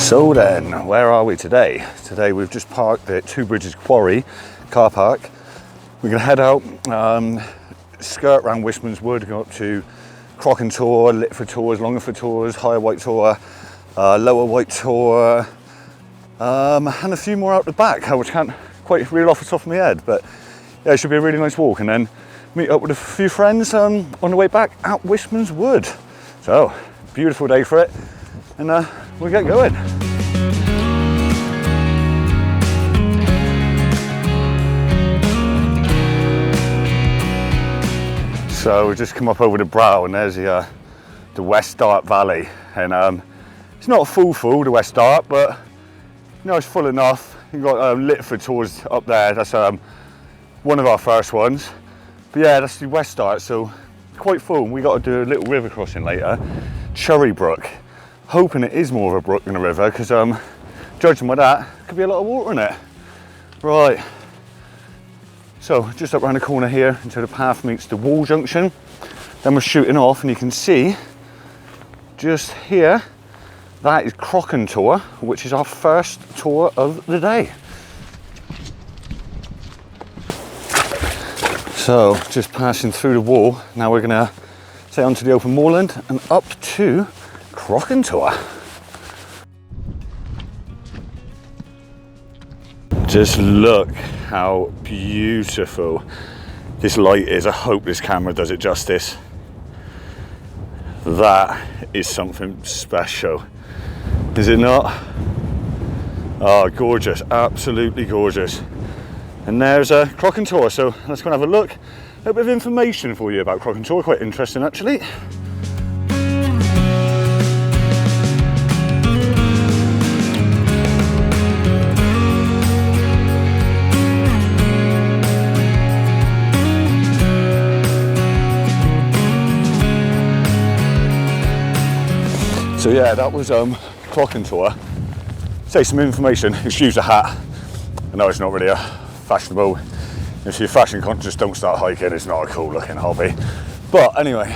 So then, where are we today? Today we've just parked at Two Bridges Quarry car park. We're going to head out, skirt around Wishman's Wood, go up to Crocken Tour, Litford Tours, Longford Tours, Higher White Tour, Lower White Tour, and a few more out the back, which I can't quite reel off the top of my head, but yeah, it should be a really nice walk, and then meet up with a few friends on the way back at Wishman's Wood. So, beautiful day for it, and we'll get going. So we've just come up over the brow, and there's the West Dart Valley, and it's not full the West Dart, but you know, it's full enough. You've got Litford Tours up there, that's one of our first ones, but yeah, that's the West Dart, so quite full. We got to do a little river crossing later, Cherry Brook, hoping it is more of a brook than a river, because judging by that, could be a lot of water in it. Right. So just up around the corner here until the path meets the Wall Junction. Then we're shooting off, and you can see just here, that is Crocken Tour, which is our first tour of the day. So just passing through the wall, now we're gonna say onto the open moorland and up to Crocken Tour. Just look how beautiful this light is. I hope this camera does it justice. That is something special, is it not? Oh, gorgeous, absolutely gorgeous. And there's a Crocken Tour, so let's go and have a look. A little bit of information for you about Crocken Tour, quite interesting actually. So yeah, that was Crocken Tour. Say some information, excuse the hat. I know it's not really a fashionable, if you're fashion conscious, don't start hiking, it's not a cool looking hobby. But anyway,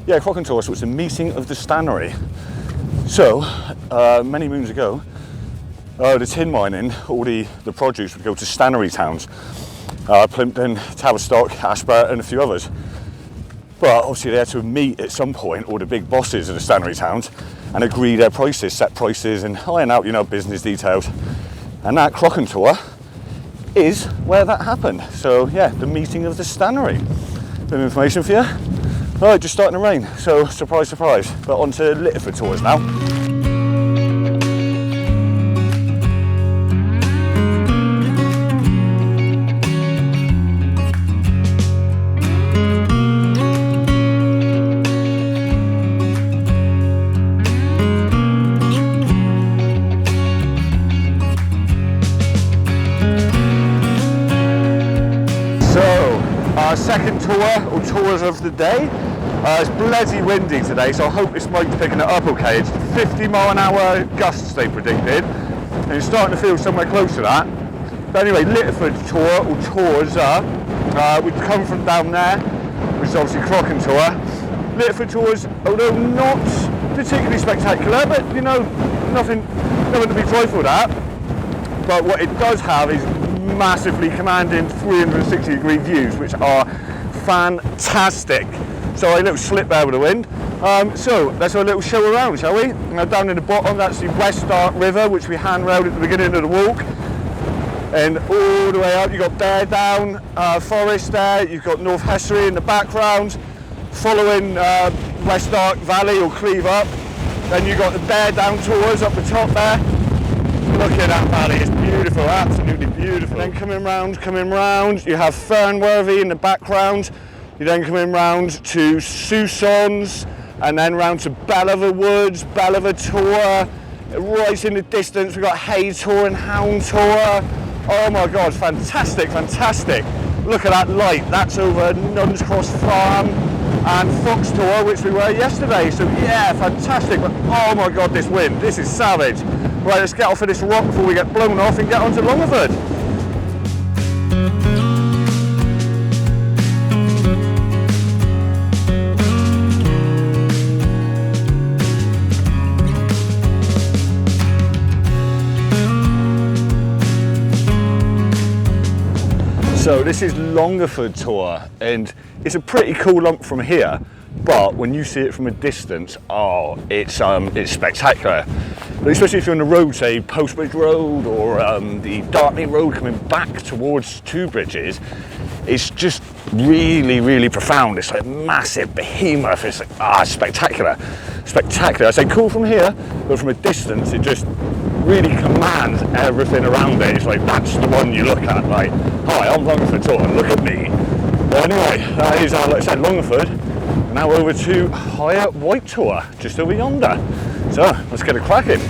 yeah, Crocken Tour, so it's a meeting of the stannery. So, many moons ago, the tin mining, all the produce would go to stannery towns. Plimpton, Tavistock, Ashburton, and a few others. But obviously they had to meet at some point, all the big bosses of the stannery towns, and agree their prices, set prices, and iron out, you know, business details. And that Crocken Tour is where that happened. So yeah, the meeting of the stannery. Bit of information for you. Right, just starting to rain, so surprise, surprise. But on to Litford Tours now. Second tour, or tours of the day. It's bloody windy today, so I hope this mic's picking it up okay. It's 50-mile-an-hour gusts they predicted, and it's starting to feel somewhere close to that. But anyway, Litford Tour, or tours are, we've come from down there, which is obviously Crocken Tour. Litford Tours, although not particularly spectacular, but you know, nothing to be trifled at. But what it does have is massively commanding 360-degree views, which are fantastic. So a little slip there with the wind. So let's have a little show around, shall we? Now down in the bottom, that's the West Dart River, which we handrailed at the beginning of the walk. And all the way up, you've got Bear Down Forest there, you've got North Hessery in the background, following West Dart Valley or Cleave up. Then you've got the Bear Down Tours up the top there. Look at that valley, it's beautiful, absolutely beautiful. And then coming round, you have Fernworthy in the background. You then coming round to Sousons, and then round to Belliver Woods, Belliver Tour. Right in the distance, we've got Hay Tour and Hound Tour. Oh my God, fantastic, fantastic. Look at that light, that's over Nuns Cross Farm and Fox Tour, which we were yesterday. So yeah, fantastic, but oh my God, this wind, this is savage. Right, let's get off of this rock before we get blown off and get onto Longford. So this is Longford tour, and it's a pretty cool lump from here, but when you see it from a distance, oh, it's spectacular. But especially if you're on the road, say Postbridge Road or the Dartmoor Road coming back towards Two Bridges, it's just really, really profound. It's like a massive behemoth. It's like, spectacular, spectacular. I say cool from here, but from a distance, it just really commands everything around it. It's like, that's the one you look at, like, hi, I'm Longford Tour, look at me. But anyway, that is, like I said, Longford. Now over to Higher White Tour, just over yonder. So, let's get it cracking.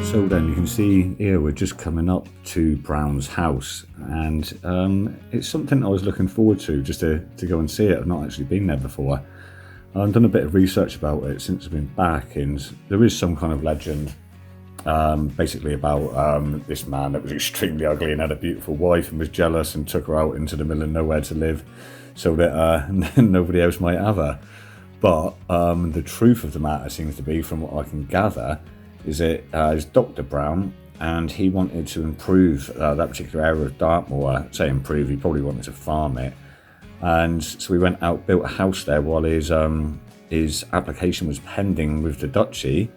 So then you can see here we're just coming up to Brown's house, and it's something I was looking forward to, just to go and see it. I've not actually been there before. I've done a bit of research about it since I've been back, and there is some kind of legend basically about this man that was extremely ugly and had a beautiful wife and was jealous and took her out into the middle of nowhere to live so that nobody else might have her. But the truth of the matter seems to be, from what I can gather, is it is Dr. Brown, and he wanted to improve that particular area of Dartmoor. Say improve, he probably wanted to farm it, and so we went out, built a house there while his application was pending with the duchy.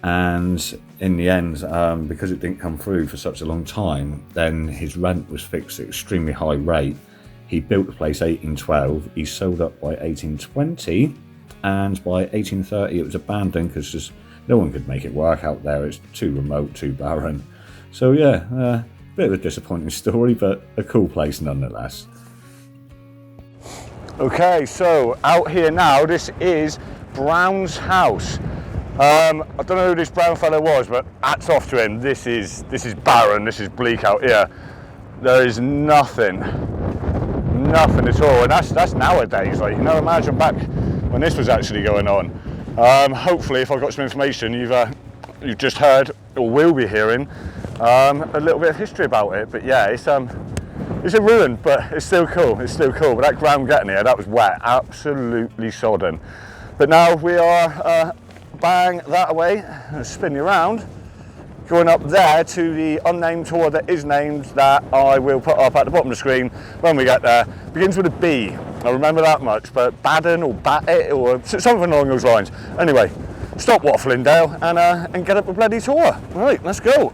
And in the end, because it didn't come through for such a long time, then his rent was fixed at an extremely high rate. He built the place 1812, he sold up by 1820, and by 1830 it was abandoned because just no one could make it work out there. It's too remote, too barren. So yeah, bit of a disappointing story, but a cool place nonetheless. Okay, so out here now, this is Brown's house. I don't know who this Brown fellow was, but hats off to him. This is barren, this is bleak out here. There is nothing at all, and that's nowadays. Like, you know, imagine back when this was actually going on. Hopefully, if I've got some information, you've just heard or will be hearing a little bit of history about it. But yeah, it's a ruin, but it's still cool. It's still cool. But that ground getting here, that was wet, absolutely sodden. But now we are bang that way, and spin you around, going up there to the unnamed tour that is named, that I will put up at the bottom of the screen when we get there. Begins with a B. I remember that much, but Baden or Bat-it or something along those lines. Anyway, stop waffling, Dale, and get up a bloody tour. Right, let's go.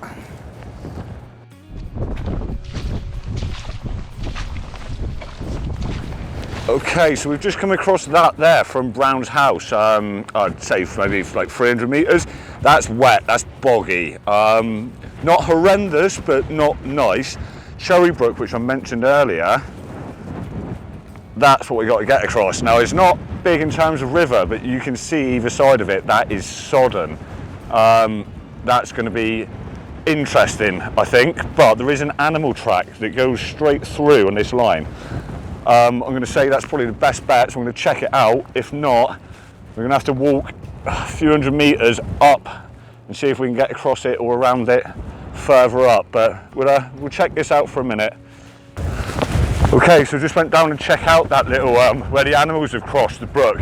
Okay, so we've just come across that there from Brown's house. I'd say maybe like 300 metres. That's wet, that's boggy. Not horrendous, but not nice. Sherrybrook, which I mentioned earlier, that's what we got to get across. Now, it's not big in terms of river, but you can see either side of it, that is sodden. That's going to be interesting, I think, but there is an animal track that goes straight through on this line. I'm going to say that's probably the best bet, so I'm going to check it out. If not, we're going to have to walk a few hundred metres up and see if we can get across it or around it further up, but we'll check this out for a minute. Okay, so just went down and check out that little where the animals have crossed the brook.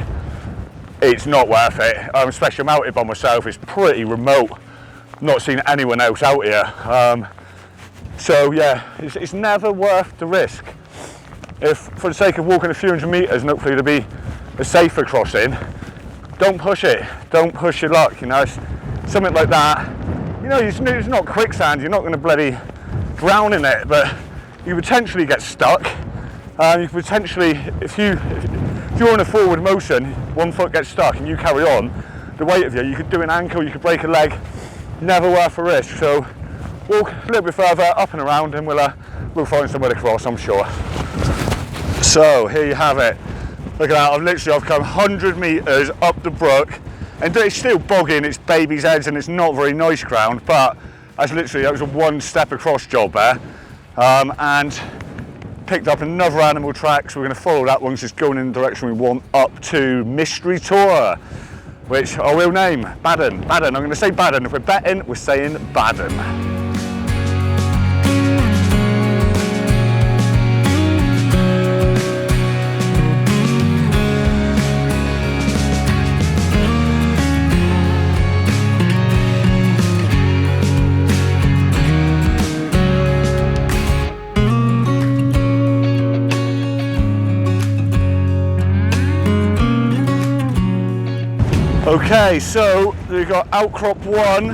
It's not worth it, especially I'm out here by myself. It's pretty remote, not seen anyone else out here. So yeah, it's never worth the risk. If for the sake of walking a few hundred metres and hopefully to be a safer crossing, don't push it, don't push your luck. You know, it's something like that, you know, it's not quicksand, you're not going to bloody drown in it, but you potentially get stuck. You potentially, if you're on a forward motion, one foot gets stuck and you carry on, the weight of you could do an ankle, you could break a leg. Never worth a risk. So walk a little bit further up and around, and we'll find somewhere to cross, I'm sure. So here you have it. Look at that, I've come 100 metres up the brook, and it's still bogging, it's baby's heads and it's not very nice ground, but that was a one step across job there. And picked up another animal track, so we're going to follow that one, just going in the direction we want up to Mystery Tour, which I will name Baden. I'm going to say Baden. If we're betting, we're saying Baden. Okay, so we've got outcrop 1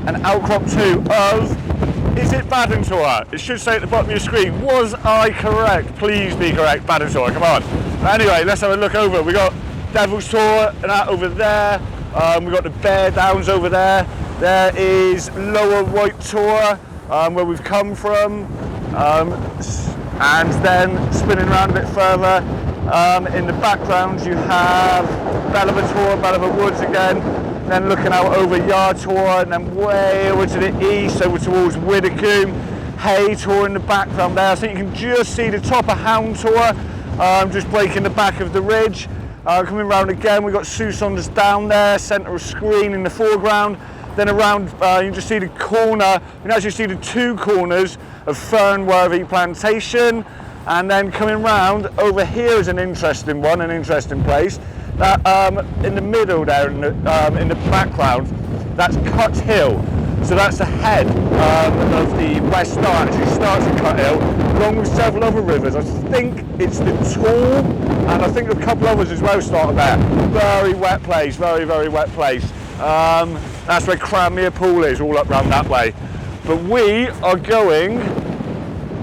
and outcrop 2 of, is it Baden Tour? It should say at the bottom of your screen, was I correct? Please be correct, Baden Tour, come on. Anyway, let's have a look over. We got Devil's Tour and that over there. We got the Bear Downs over there. There is Lower White Tour, where we've come from. And then spinning around a bit further, in the background you have Bellover Tour, Bellover Woods again, then looking out over Yard Tour, and then way over to the east, over towards Widdicombe, Hay Tour in the background there. So you can just see the top of Hound Tour, just breaking the back of the ridge. Coming round again, we've got Suson's down there, centre of screen in the foreground. Then around, you can just see the corner, you can actually see the two corners of Fernworthy Plantation. And then coming round, over here is an interesting one, an interesting place. That in the middle there, in the background, that's Cut Hill. So that's the head of the West Start. It starts at Cut Hill, along with several other rivers. I think it's the Tall, and I think a couple others as well start there. Very wet place, very, very wet place. That's where Cranmere Pool is, all up round that way. But we are going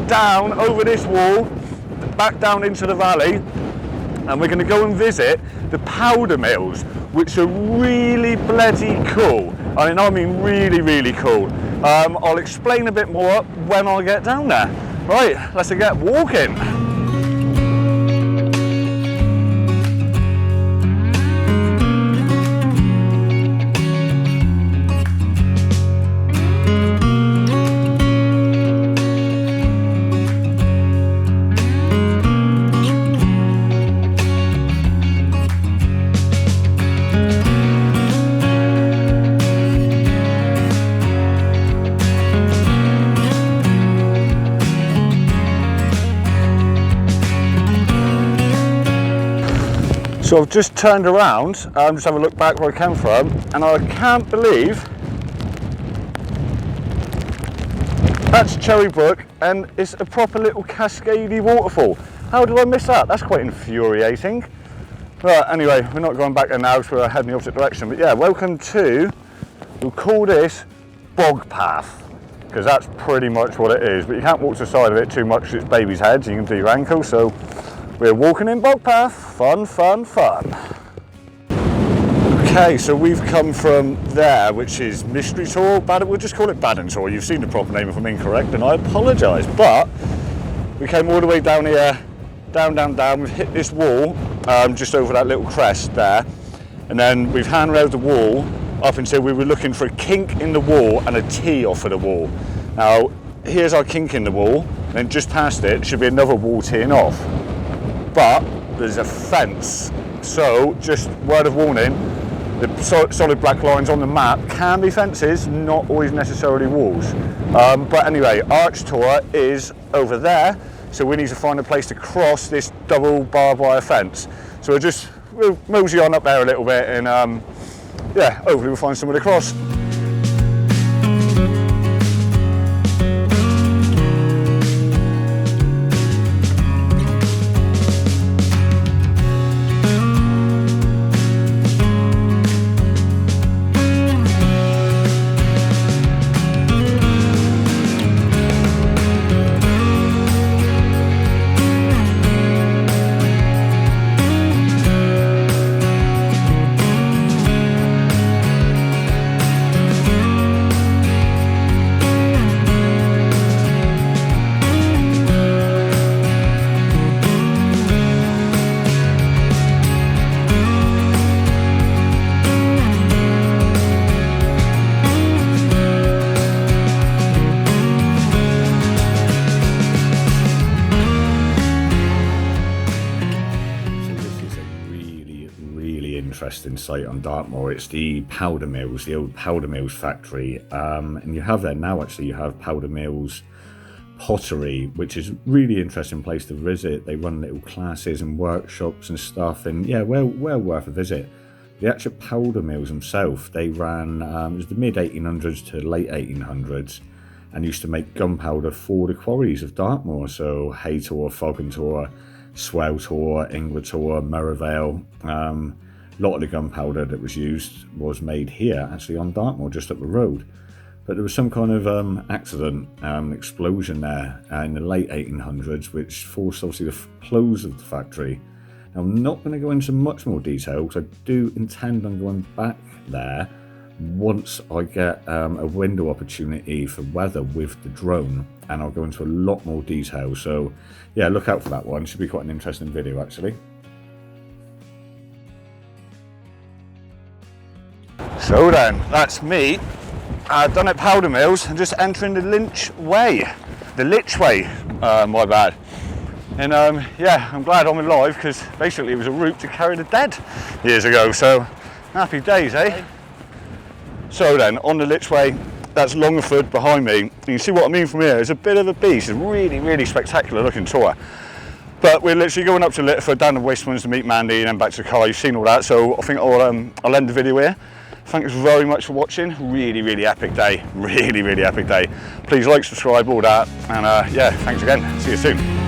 down over this wall, back down into the valley, and we're going to go and visit the powder mills, which are really bloody cool. I mean really, really cool. I'll explain a bit more when I get down there. Right, let's get walking. So I've just turned around, just have a look back where I came from, and I can't believe that's Cherry Brook, and it's a proper little cascadey waterfall. How did I miss that? That's quite infuriating. But anyway, we're not going back there now because we're heading the opposite direction. But yeah, welcome to, we'll call this Bog Path, because that's pretty much what it is. But you can't walk to the side of it too much because it's baby's heads, you can do your ankle. So we're walking in Bog Path, fun, fun, fun. Okay, so we've come from there, which is Mystery Tour, we'll just call it Baden Tour. You've seen the proper name if I'm incorrect, and I apologise. But we came all the way down here, down, we've hit this wall, just over that little crest there, and then we've handrailed the wall up until we were looking for a kink in the wall and a tee off of the wall. Now, here's our kink in the wall, and then just past it should be another wall teeing off. But there's a fence, so just word of warning, the solid black lines on the map can be fences, not always necessarily walls. But anyway, Arch Tour is over there, so we need to find a place to cross this double barbed wire fence. So we'll mosey on up there a little bit, and yeah, hopefully we'll find somewhere to cross. interesting site on Dartmoor. It's the powder mills, the old powder mills factory, and you have there now, actually, you have powder mills pottery, which is really interesting place to visit. They run little classes and workshops and stuff, and yeah, well worth a visit. The actual powder mills themselves, they ran, it was the mid 1800s to late 1800s, and used to make gunpowder for the quarries of Dartmoor, so Haytor, Fogentor, Sweltor, Ingletor, Merivale. A lot of the gunpowder that was used was made here, actually on Dartmoor, just up the road. But there was some kind of accident, explosion there in the late 1800s, which forced obviously the close of the factory. Now, I'm not going to go into much more detail because I do intend on going back there once I get a window opportunity for weather with the drone, and I'll go into a lot more detail. So yeah, look out for that one. It should be quite an interesting video, actually. So then, that's me done at Powder Mills and just entering the Lich Way, my bad. And yeah, I'm glad I'm alive, because basically it was a route to carry the dead years ago, so happy days, eh? So then, on the Lich Way, that's Longford behind me. You can see what I mean from here. It's a bit of a beast. It's a really spectacular looking tour. But we're literally going up to Litterford, down the Wastlands to meet Mandy, and then back to the car. You've seen all that, so I think I'll end the video here. Thanks very much for watching. Really epic day. Really epic day. Please like, subscribe, all that. And yeah, thanks again. See you soon.